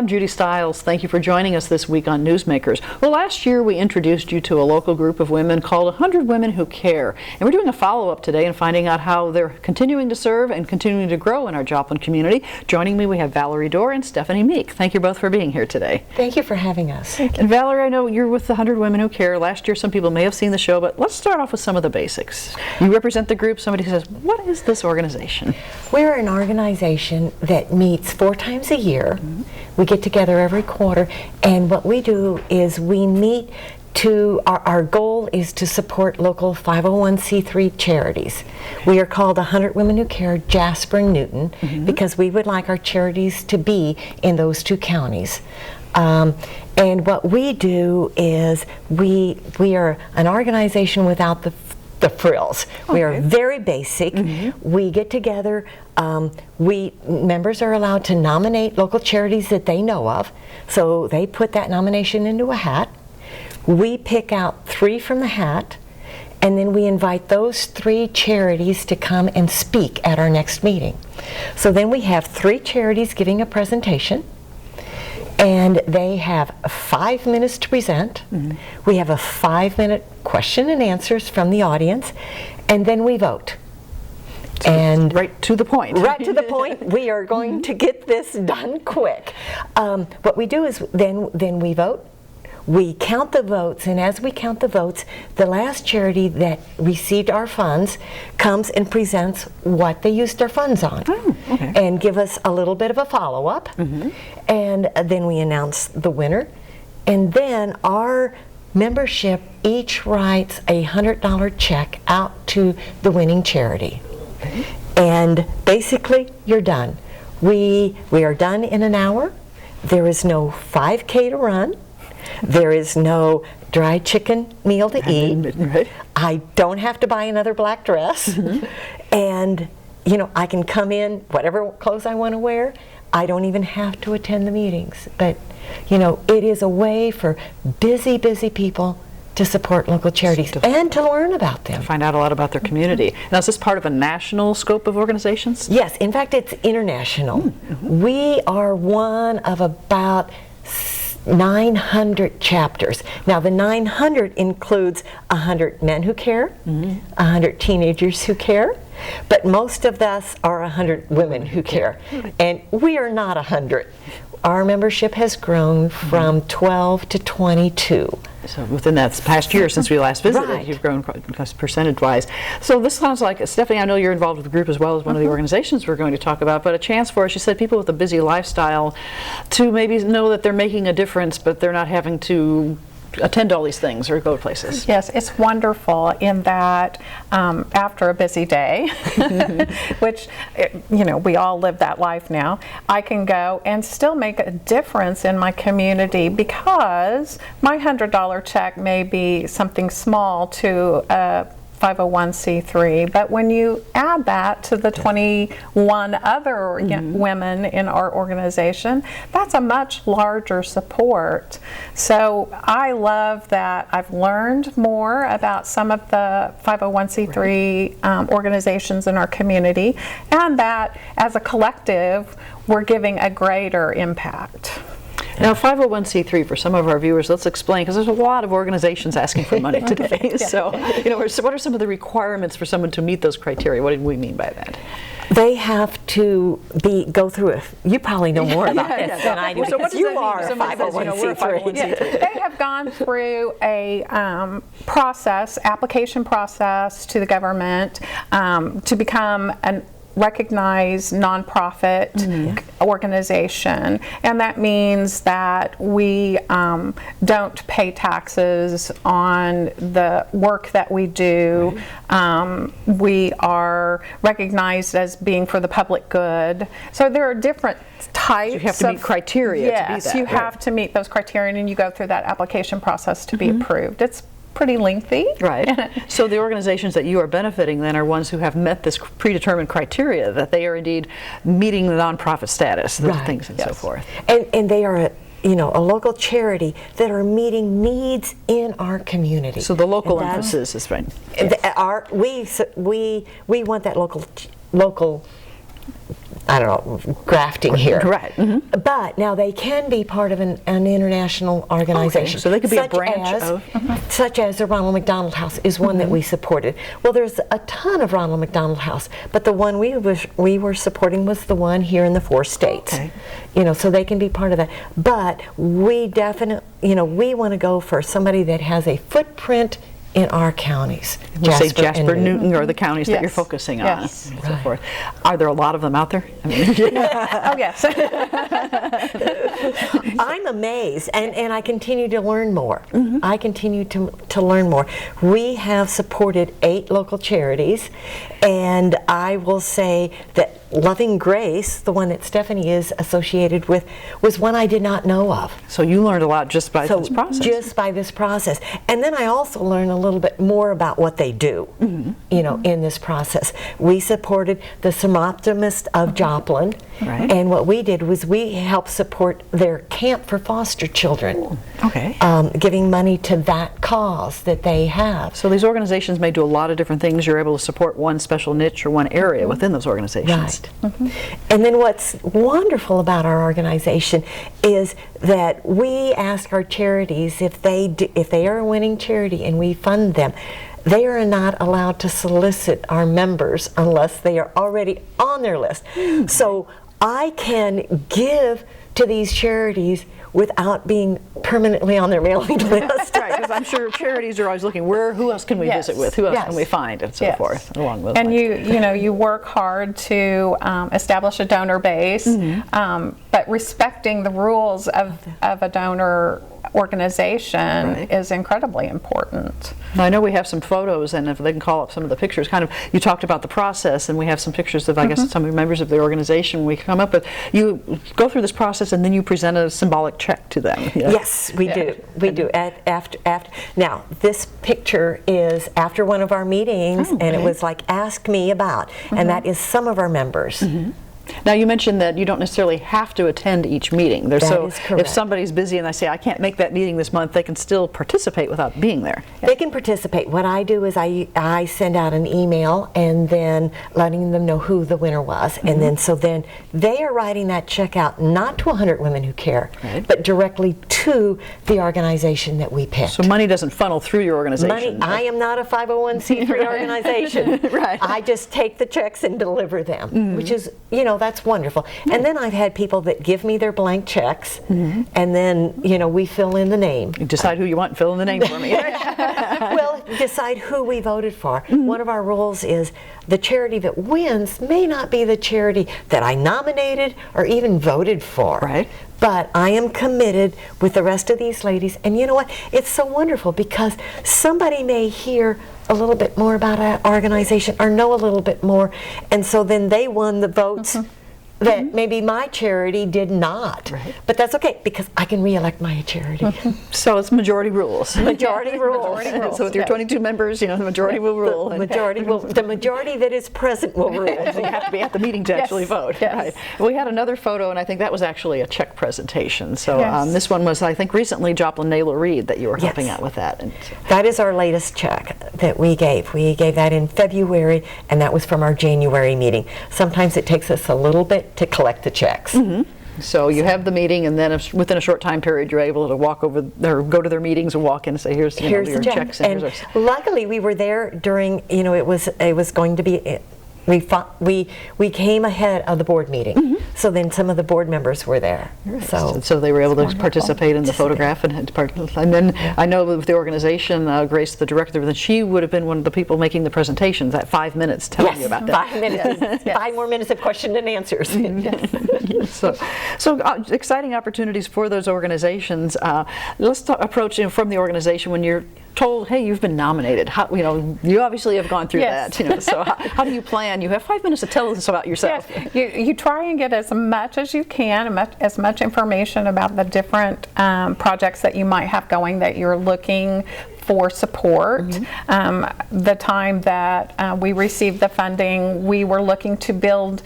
I'm Judy Stiles. Thank you for joining us this week on Newsmakers. Well, last year we introduced you to a local group of women called 100 Women Who Care. And we're doing a follow-up today and finding out how they're continuing to serve and continuing to grow in our Joplin community. Joining me, we have Valerie Doerr and Stephanie Meek. Thank you both for being here today. Thank you for having us. And Valerie, I know you're with the 100 Women Who Care. Last year some people may have seen the show, but let's start off with some of the basics. You represent the group. Somebody says, what is this organization? We're an organization that meets 4 times a year. We get together every quarter, and what we do is we meet to, our goal is to support local 501c3 charities. We are called 100 Women Who Care, Jasper and Newton, because we would like our charities to be in those 2 counties. And what we do is we are an organization without the frills. Okay. We are very basic. We get together. Members are allowed to nominate local charities that they know of. So they put that nomination into a hat. We pick out 3 from the hat, and then we invite those 3 charities to come and speak at our next meeting. So then we have 3 charities giving a presentation, and they have 5 minutes to present. We have a 5-minute question and answers from the audience, and then we vote. So and right to the point. Right to the point. We are going to get this done quick. What we do is then we vote. We count the votes, and as we count the votes, the last charity that received our funds comes and presents what they used their funds on, and give us a little bit of a follow-up, and then we announce the winner, and then our membership each writes a $100 check out to the winning charity. And basically, you're done. We are done in an hour. There is no 5K to run. There is no dry chicken meal to eat. Right. I don't have to buy another black dress. And, you know, I can come in whatever clothes I want to wear. I don't even have to attend the meetings. But, you know, it is a way for busy, busy people to support local charities and to learn about them. To find out a lot about their community. Now, is this part of a national scope of organizations? Yes, in fact, it's international. We are one of about 900 chapters. Now, the 900 includes 100 men who care, 100 teenagers who care, but most of us are 100 women who care. And we are not 100. Our membership has grown from 12 to 22. So within that past year since we last visited, you've grown percentage-wise. So this sounds like, Stephanie, I know you're involved with the group as well as one of the organizations we're going to talk about, but a chance for, as you said, people with a busy lifestyle to maybe know that they're making a difference, but they're not having to attend all these things or go places. Yes, it's wonderful in that after a busy day, which, you know, we all live that life now, I can go and still make a difference in my community because my $100 check may be something small to 501c3, but when you add that to the 21 other women in our organization, that's a much larger support. So I love that I've learned more about some of the 501c3 organizations in our community, and that as a collective we're giving a greater impact. Now, 501c3, for some of our viewers, let's explain, because there's a lot of organizations asking for money today. So, you know, what are some of the requirements for someone to meet those criteria? What do we mean by that? They have to go through it. You probably know more about this than I do, so because you are a 501c3. They have gone through a application process to the government to become an recognized nonprofit organization, and that means that we don't pay taxes on the work that we do. We are recognized as being for the public good. So there are different types. So you have to meet criteria to be that. Yes, you have to meet those criteria, and you go through that application process to be approved. It's pretty lengthy. Right. So the organizations that you are benefiting then are ones who have met this predetermined criteria, that they are indeed meeting the nonprofit status, those things and so forth. And they are a local charity that are meeting needs in our community. So the local emphasis is right. We want that local I don't know, grafting here. Right. Mm-hmm. But now they can be part of an international organization. Okay. So they could be a branch of... Such as the Ronald McDonald House is one that we supported. Well, there's a ton of Ronald McDonald House, but the one we were supporting was the one here in the 4 states. Okay. You know, so they can be part of that. But we definitely, you know, we want to go for somebody that has a footprint in our counties. We'll say Jasper, Newton, or the counties that you're Yes. focusing on, Yes. and so forth. Are there a lot of them out there? I mean, Oh, yes. I'm amazed, and I continue to learn more. I continue to learn more. We have supported 8 local charities, and I will say that Loving Grace, the one that Stephanie is associated with, was one I did not know of. so you learned a lot just by this process. Just by this process. And then I also learned a little bit more about what they do, you know, in this process. We supported the Somoptimist of Joplin, and what we did was we helped support their camp for foster children. Okay. Giving money to that cause that they have. So these organizations may do a lot of different things. You're able to support one special niche or one area within those organizations. Right. And then what's wonderful about our organization is that we ask our charities if they are a winning charity and we fund them, they are not allowed to solicit our members unless they are already on their list. So I can give to these charities without being permanently on their mailing list. Right, because I'm sure charities are always looking, who else can we visit with? Who else can we find? And so forth, along those And lines. you work hard to establish a donor base, but respecting the rules of a donor organization is incredibly important. Now, I know we have some photos, and if they can call up some of the pictures, kind of, you talked about the process, and we have some pictures of, I guess, some of the members of the organization we come up with. You go through this process, and then you present a symbolic check to them. Yes, we do. We do. After. Now, this picture is after one of our meetings, and it was like, ask me about, and that is some of our members. Now, you mentioned that you don't necessarily have to attend each meeting. That is correct. If somebody's busy and they say, I can't make that meeting this month, they can still participate without being there. They can participate. What I do is I send out an email and then letting them know who the winner was. And then so then they are writing that check out not to 100 Women Who Care, but directly to the organization that we picked. So money doesn't funnel through your organization. I am not a 501c3 organization. Right. I just take the checks and deliver them, which is, you know, that's wonderful. And then I've had people that give me their blank checks, and then, you know, we fill in the name. You decide who you want and fill in the name for me. Well, decide who we voted for. One of our rules is the charity that wins may not be the charity that I nominated or even voted for. Right. But I am committed with the rest of these ladies, and you know what? It's so wonderful because somebody may hear a little bit more about our organization or know a little bit more, and so then they won the votes that maybe my charity did not. But that's okay because I can re-elect my charity. So it's majority rules. Majority rules. Majority rules. So with your 22 members, you know, the majority will rule. The majority that is present will rule. So you have to be at the meeting to actually vote. Yes. Right. We had another photo, and I think that was actually a check presentation. So Yes. this one was, I think, recently Joplin Naylor Reed that you were helping out with that. And so, That is our latest check that we gave. We gave that in February, and that was from our January meeting. Sometimes it takes us a little bit to collect the checks. so you have the meeting, and then within a short time period, you're able to walk over or go to their meetings and walk in and say, here's Here's your the check. checks. And here's our... luckily, we were there during, you know, it was going to be. We came ahead of the board meeting, so then some of the board members were there. So they were able to participate in the photograph and then I know with the organization, Grace, the director, that she would have been one of the people making the presentations. That 5 minutes telling you about that. 5 minutes. 5 more minutes of question and answers. So exciting opportunities for those organizations. Let's approach from the organization when you're told, hey, you've been nominated. How, you know, you obviously have gone through Yes. that. You know, so how do you plan? You have 5 minutes to tell us about yourself. Yes, you try and get as much as you can, as much information about the different projects that you might have going that you're looking for support. The time that we received the funding, we were looking to build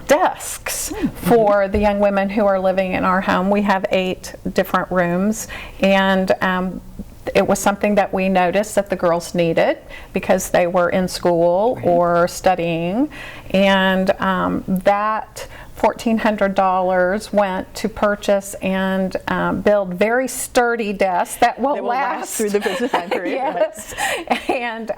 desks for the young women who are living in our home. We have 8 different rooms, and it was something that we noticed that the girls needed because they were in school or studying, and that $1,400 went to purchase and build very sturdy desks that will last through the busy time period. Yes, and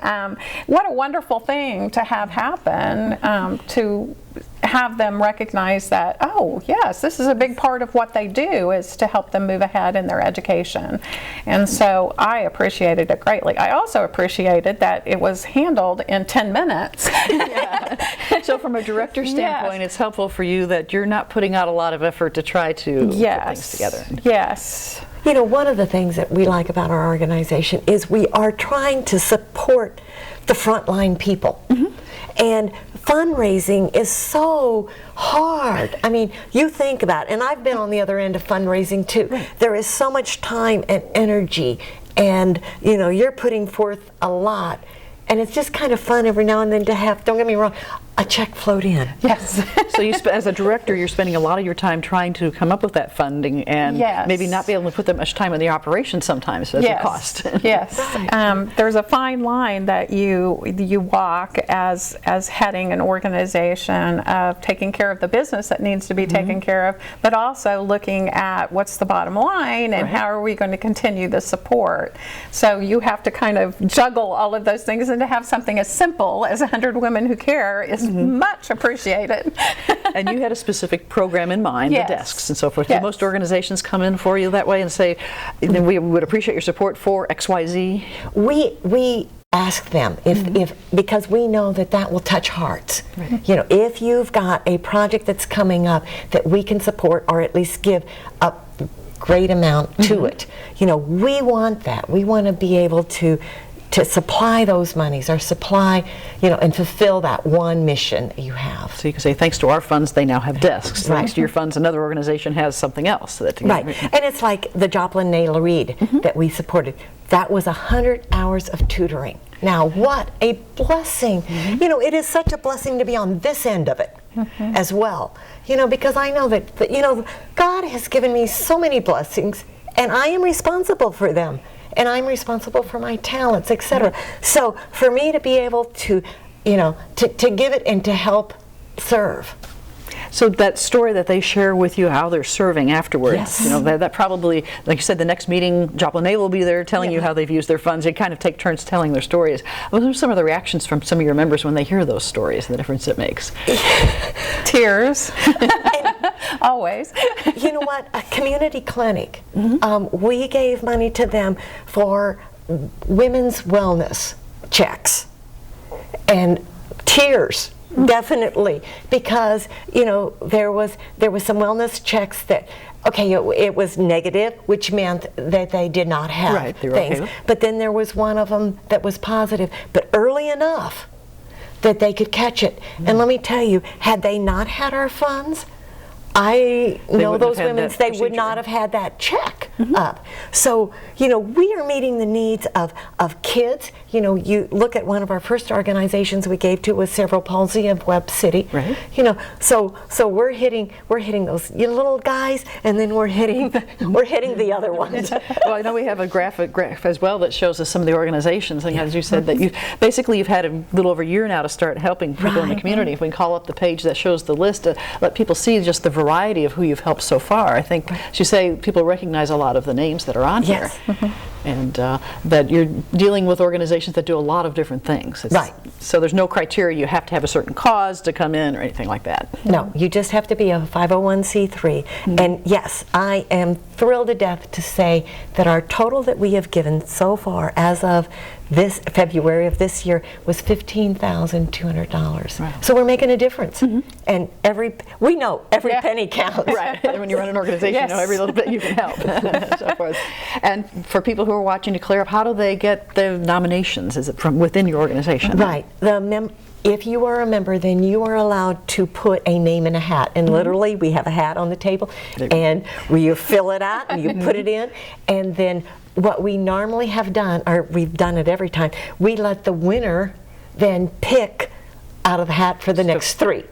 what a wonderful thing to have happen, to have them recognize that, oh yes, this is a big part of what they do, is to help them move ahead in their education. And so I appreciated it greatly. I also appreciated that it was handled in 10 minutes. So from a director standpoint, it's helpful for you that you're not putting out a lot of effort to try to put things together. Yes. You know, one of the things that we like about our organization is we are trying to support the frontline people. And fundraising is so hard. I mean, you think about it, and I've been on the other end of fundraising too. There is so much time and energy, and you know, you're putting forth a lot. And it's just kind of fun every now and then to have, don't get me wrong, a check float in. Yes. So you, as a director, you're spending a lot of your time trying to come up with that funding and maybe not be able to put that much time in the operation sometimes as a cost. Yes. There's a fine line that you walk as heading an organization of taking care of the business that needs to be taken care of, but also looking at what's the bottom line and how are we going to continue the support. So you have to kind of juggle all of those things, and to have something as simple as 100 Women Who Care is much appreciated. And you had a specific program in mind, the desks and so forth. Do most organizations come in for you that way and say, we would appreciate your support for XYZ? We ask them if because we know that will touch hearts. You know, if you've got a project that's coming up that we can support or at least give a great amount to it, you know, we want that. We want to be able to supply those monies, or supply, you know, and fulfill that one mission that you have. So you can say, thanks to our funds, they now have desks. Thanks to your funds, another organization has something else. That And it's like the Joplin Naylor Reed that we supported. That was 100 hours of tutoring. Now, what a blessing. You know, it is such a blessing to be on this end of it as well. You know, because I know that, you know, God has given me so many blessings, and I am responsible for them. And I'm responsible for my talents, etc. So for me to be able to, you know, to give it and to help serve. So that story that they share with you, how they're serving afterwards, you know, that probably, like you said, the next meeting, Joplin A will be there telling you how they've used their funds. They kind of take turns telling their stories. What are some of the reactions from some of your members when they hear those stories, the difference it makes? Tears. Always. You know what? A community clinic. We gave money to them for women's wellness checks, and tears. Definitely, because you know there was some wellness checks that it was negative, which meant that they did not have things. But then there was one of them that was positive, but early enough that they could catch it. And let me tell you, had they not had our funds, I know those women, they would not have had that check up. So, you know, we are meeting the needs of kids. You know, you look at one of our first organizations we gave to was Cerebral Palsy of Webb City. You know, so we're hitting those little guys, and then we're hitting the other ones. Well, I know we have a graph as well that shows us some of the organizations, and as you said, that you've had a little over a year now to start helping people in the community. If we can call up the page that shows the list to let people see just the variety of who you've helped so far. I think, as you say, people recognize a lot of the names that are on here. And that you're dealing with organizations that do a lot of different things. So there's no criteria you have to have a certain cause to come in or anything like that. No, you just have to be a 501c3. And yes, I am thrilled to death to say that our total that we have given so far as of this February of this year was $15,200. So we're making a difference. And we know every penny counts. When you run an organization, you know every little bit you can help. So forth. And for people who are watching, to clear up, how do they get the nominations? Is it from within your organization? If you are a member, then you are allowed to put a name in a hat. And literally, we have a hat on the table, and you fill it out, and you put it in, and then what we normally have done, or we've done it every time, we let the winner then pick out of the hat for the next three.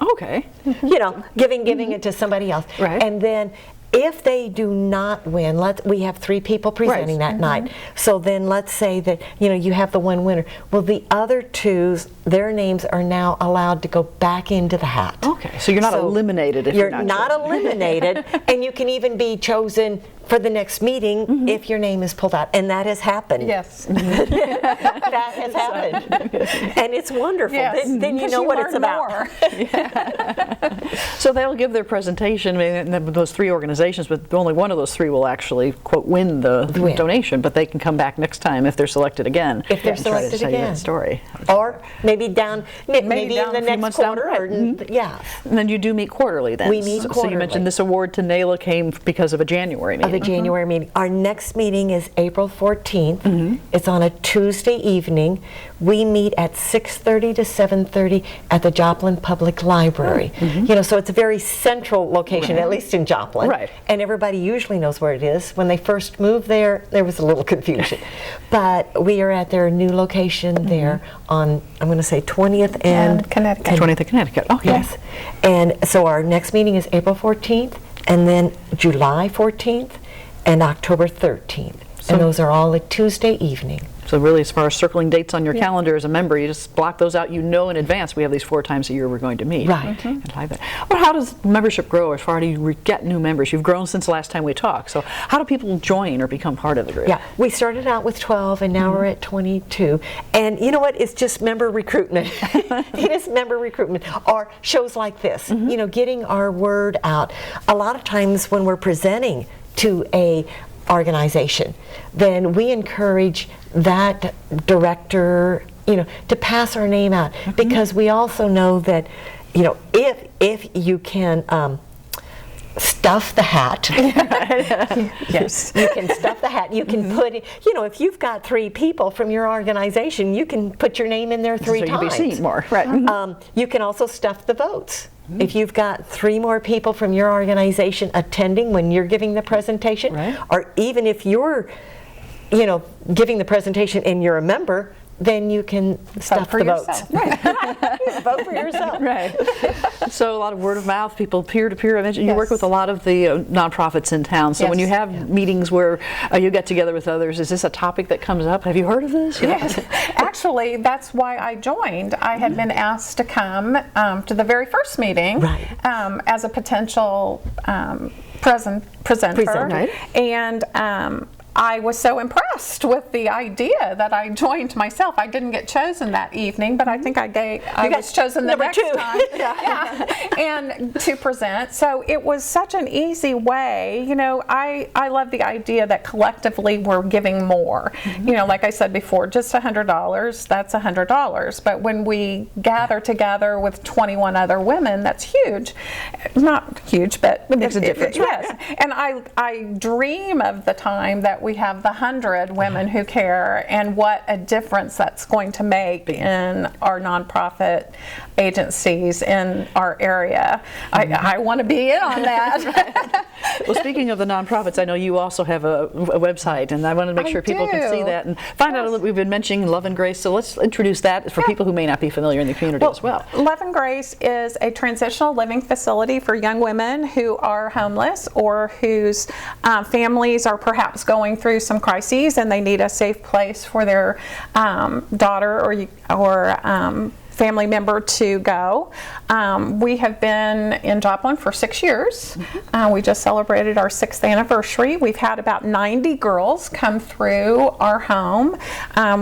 You know, giving it to somebody else. And then If they do not win, we have 3 people presenting that night. So then let's say that, you have the one winner. Well, the other 2's, their names are now allowed to go back into the hat. Okay, so you're not eliminated if you're not chosen. Eliminated, and you can even be chosen for the next meeting if your name is pulled out, and that has happened. Yes. That has happened. And it's wonderful. Yes. Then you know what it's about. So they'll give their presentation, those 3 organizations, but only one of those 3 will actually, quote, win the donation, but they can come back next time if they're selected again. If they're selected try to tell again. You that story. Or maybe maybe down in the next quarter. And then you do meet quarterly then. We meet quarterly. So you mentioned this award to Nayla came because of a January meeting. Of a January meeting. Our next meeting is April 14th. It's on a Tuesday evening. We meet at 6:30 to 7:30 at the Joplin Public Library. So it's a very central location, at least in Joplin. Right. And everybody usually knows where it is. When they first moved there was a little confusion. But we are at their new location there on, I'm going to say 20th and Connecticut. 20th and Connecticut. Oh, yes. And so our next meeting is April 14th, and then July 14th, and October 13th. And those are all a Tuesday evening. So really, as far as circling dates on your calendar as a member, you just block those out. You know in advance we have these 4 times a year we're going to meet. Right. And like that. Well, how does membership grow as far as you get new members? You've grown since the last time we talked. So how do people join or become part of the group? Yeah, we started out with 12, and now we're at 22. And you know what? It's just member recruitment. It is member recruitment. Or shows like this, getting our word out. A lot of times when we're presenting to a organization, then we encourage that director, to pass our name out, because we also know that, if you can stuff the hat. Yes. You can stuff the hat. You can put it, if you've got 3 people from your organization, you can put your name in there 3 times. So you can be seen more. Right. You can also stuff the votes. If you've got 3 more people from your organization attending when you're giving the presentation, or even if you're, giving the presentation and you're a member, then you can stuff the votes. Vote for yourself. Right. So a lot of word of mouth, people peer-to-peer. I mentioned you work with a lot of the nonprofits in town. So when you have meetings where you get together with others, is this a topic that comes up? Have you heard of this? Yes. Actually, that's why I joined. I had been asked to come to the very first meeting as a potential presenter. And I was so impressed with the idea that I joined myself. I didn't get chosen that evening, but I think I was chosen the next time. And to present. So it was such an easy way. I love the idea that collectively we're giving more. Like I said before, just $100, that's $100. But when we gather together with 21 other women, that's huge. Not huge, but it makes a difference. Yes. And I dream of the time that we have the 100 women who care, and what a difference that's going to make in our nonprofit agencies in our area. I want to be in on that. Well, speaking of the nonprofits, I know you also have a website, and I want to make sure people can see that and find out a little. We've been mentioning Love and Grace, so let's introduce that for people who may not be familiar in the community as well. Love and Grace is a transitional living facility for young women who are homeless or whose families are perhaps going through some crises and they need a safe place for their daughter or family member to go. We have been in Joplin for 6 years. We just celebrated our 6th anniversary. We've had about 90 girls come through our home.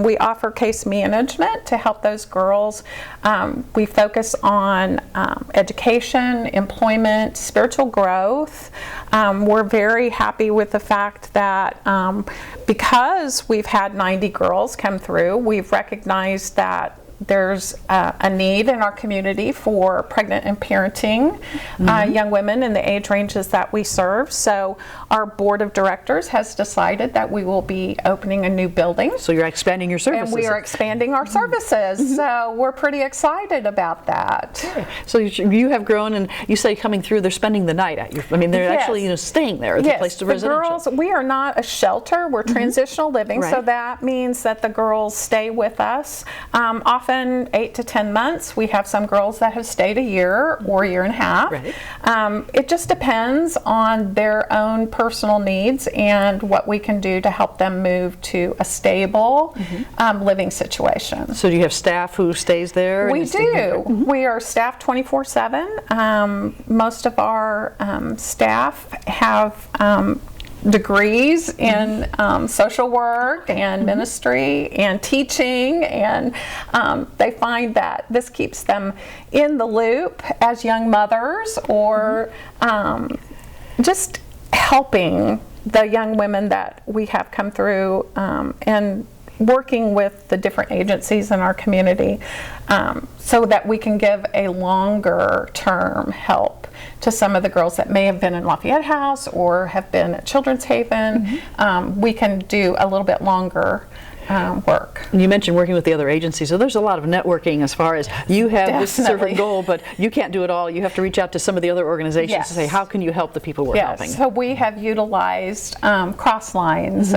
We offer case management to help those girls. We focus on education, employment, spiritual growth. We're very happy with the fact that because we've had 90 girls come through, we've recognized that there's a need in our community for pregnant and parenting young women in the age ranges that we serve. So our board of directors has decided that we will be opening a new building. So you're expanding your services. And we are expanding our services. So we're pretty excited about that. So you have grown, and you say coming through, they're spending the night at your, they're actually staying there at the place of residential. Girls, we are not a shelter. We're transitional living. So that means that the girls stay with us. Often often 8 to 10 months. We have some girls that have stayed a year or a year and a half. Right. It just depends on their own personal needs and what we can do to help them move to a stable living situation. So do you have staff who stays there? We do. We are staffed 24/7. Most of our staff have degrees in social work and ministry and teaching, and they find that this keeps them in the loop as young mothers, or just helping the young women that we have come through, and working with the different agencies in our community, so that we can give a longer term help to some of the girls that may have been in Lafayette House or have been at Children's Haven. We can do a little bit longer work. You mentioned working with the other agencies, so there's a lot of networking as far as you have this certain goal, but you can't do it all. You have to reach out to some of the other organizations to say, how can you help the people we're helping? So we have utilized cross lines.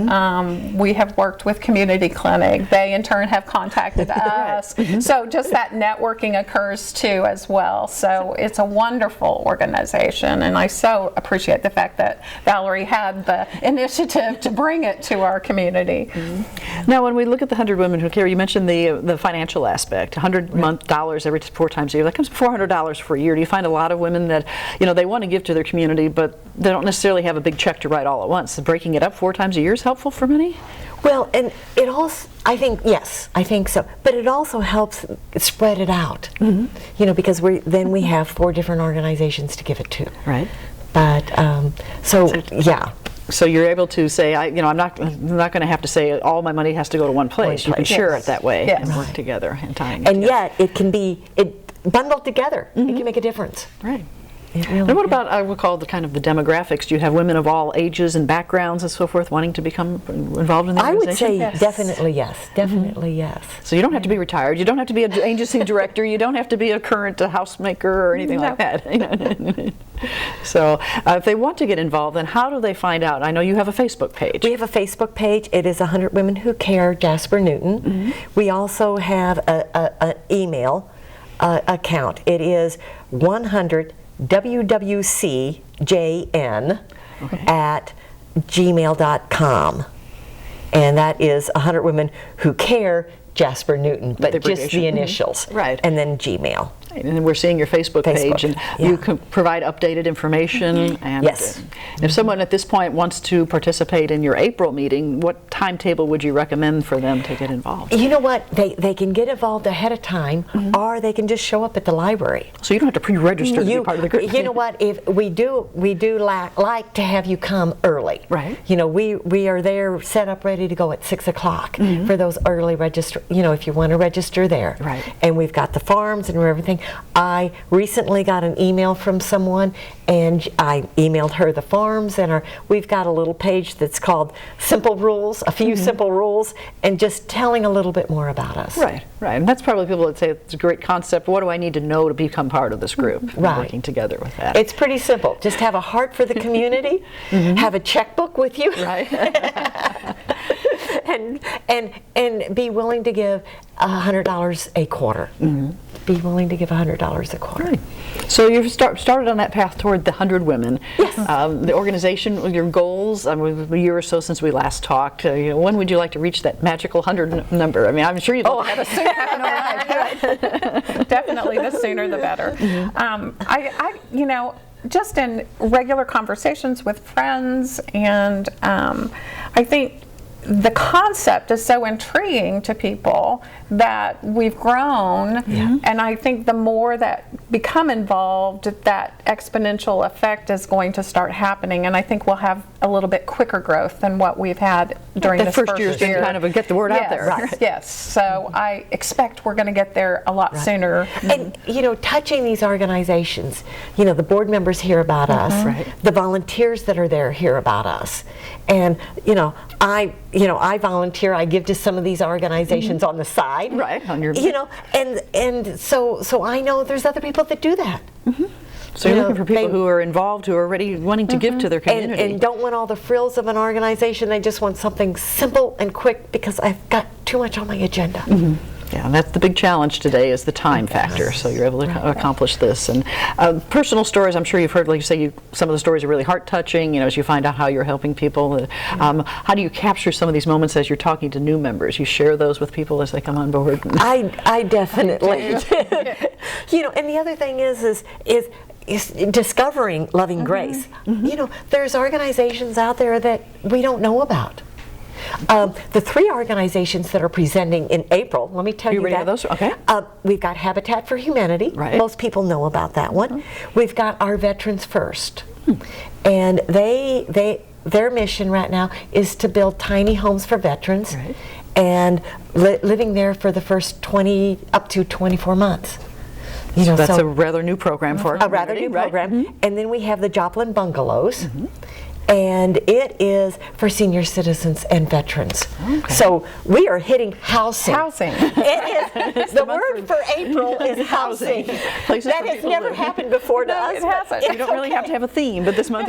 We have worked with Community Clinic. They in turn have contacted us. So just that networking occurs too as well. So it's a wonderful organization, and I so appreciate the fact that Valerie had the initiative to bring it to our community. Now, when we look at the 100 women who care, you mentioned the financial aspect, $100 every 4 times a year. That comes to $400 for a year. Do you find a lot of women that, they want to give to their community, but they don't necessarily have a big check to write all at once? So breaking it up 4 times a year is helpful for many? Well, and it also, I think, yes, I think so. But it also helps spread it out, because then we have 4 different organizations to give it to. Right. But, yeah. So you're able to say, I'm not going to have to say all my money has to go to one place. You can share it that way and work together and tying it and together. yet it can be bundled together. It can make a difference. Right. Really, and what about, I would call the kind of the demographics? Do you have women of all ages and backgrounds and so forth wanting to become involved in the organization? I would say definitely yes. Definitely yes. So you don't have to be retired. You don't have to be an agency director. You don't have to be a current housemaker or anything like that. So if they want to get involved, then how do they find out? I know you have a Facebook page. We have a Facebook page. It is 100 Women Who Care, Jasper Newton. We also have an email account. It is 100 WWCJN at gmail.com, and that is 100 Women Who Care, Jasper Newton, but just the initials, right? And then Gmail. And then we're seeing your Facebook page, and you can provide updated information. And if someone at this point wants to participate in your April meeting, what timetable would you recommend for them to get involved? You know what? They can get involved ahead of time, or they can just show up at the library. So you don't have to pre-register to be part of the group. You know what? If we do like to have you come early. Right. We are there, set up, ready to go at 6 o'clock for those early register. If you want to register there. Right. And we've got the forms and everything. I recently got an email from someone, and I emailed her the forms, and we've got a little page that's called Simple Rules, a few simple rules, and just telling a little bit more about us. Right, right. And that's probably people that say it's a great concept. What do I need to know to become part of this group? Right. Working together with that. It's pretty simple. Just have a heart for the community, have a checkbook with you. Right. and be willing to give $100 a quarter. Be willing to give $100 a quarter. Right. So you've started on that path toward the 100 women. Yes. The organization, your goals, a year or so since we last talked, when would you like to reach that magical 100 number? I mean, I'm sure you'd like to have a sooner than arrive. Definitely, the sooner the better. Just in regular conversations with friends, and I think the concept is so intriguing to people that we've grown, and I think the more that become involved, that exponential effect is going to start happening, and I think we'll have a little bit quicker growth than what we've had during this first year. Kind of get the word out there. Right. Yes, so I expect we're going to get there a lot sooner. And touching these organizations, the board members hear about us, the volunteers that are there hear about us, and I volunteer. I give to some of these organizations on the side, right? On your, and so I know there's other people that do that. So you're looking for people who are involved, who are already wanting to give to their community, and don't want all the frills of an organization. They just want something simple and quick because I've got too much on my agenda. Yeah, and that's the big challenge today is the time factor. So you're able to accomplish this. And personal stories, I'm sure you've heard, like you say, some of the stories are really heart-touching, as you find out how you're helping people. How do you capture some of these moments as you're talking to new members? You share those with people as they come on board? I definitely do. And the other thing is discovering Loving Grace. There's organizations out there that we don't know about. The 3 organizations that are presenting in April, let me tell you that. Those? Okay. We've got Habitat for Humanity. Right. Most people know about that one. We've got our Veterans First. And their mission right now is to build tiny homes for veterans and living there for the first 20 up to 24 months. So that's a rather new program for a rather new program. And then we have the Joplin bungalows. And it is for senior citizens and veterans. So we are hitting housing. It is. The word for April is housing. That has never happened before to us. It hasn't. You don't really have to have a theme, but this month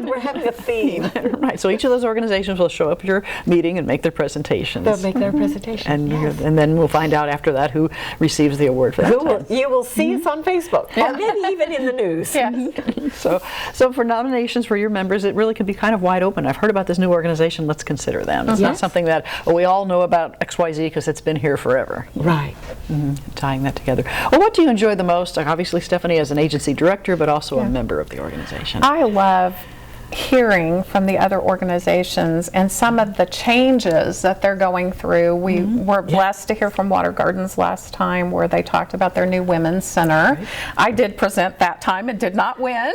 we're having a theme. Right. So each of those organizations will show up at your meeting and make their presentations. They'll make their presentation. And then we'll find out after that who receives the award for that. You will see us on Facebook, or maybe even in the news. So for nominations for your members, it really could be kind of wide open. I've heard about this new organization. Let's consider them. It's not something that we all know about XYZ because it's been here forever. Right. Tying that together. Well, what do you enjoy the most? Obviously, Stephanie as an agency director, but also a member of the organization. I love hearing from the other organizations and some of the changes that they're going through. We were blessed to hear from Water Gardens last time where they talked about their new women's center. I did present that time and did not win.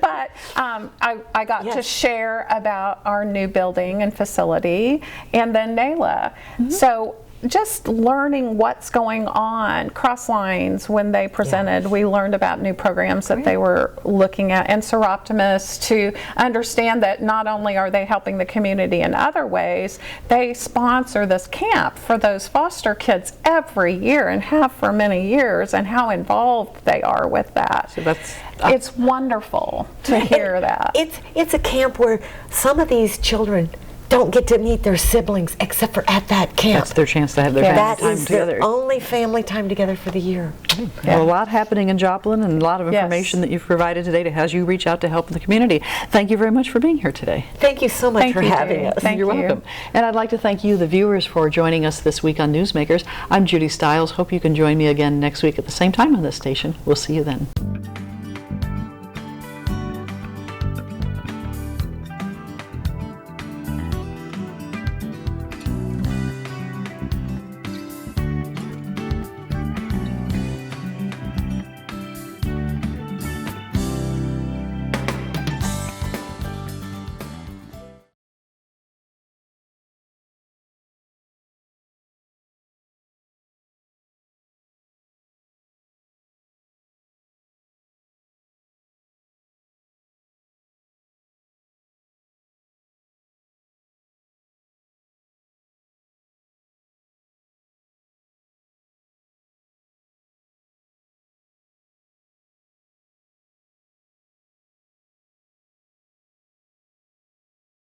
But I got to share about our new building and facility, and then NALA. So just learning what's going on. Crosslines, when they presented, we learned about new programs that they were looking at, and Seroptimus, to understand that not only are they helping the community in other ways, they sponsor this camp for those foster kids every year and have for many years, and how involved they are with that. So it's wonderful to hear that. It's a camp where some of these children don't get to meet their siblings except for at that camp. That's their chance to have their family time together. That is their only family time together for the year. Well, a lot happening in Joplin and a lot of information that you've provided today as you reach out to help the community. Thank you very much for being here today. Thank you so much for having us. You're welcome. And I'd like to thank you, the viewers, for joining us this week on Newsmakers. I'm Judy Stiles. Hope you can join me again next week at the same time on this station. We'll see you then.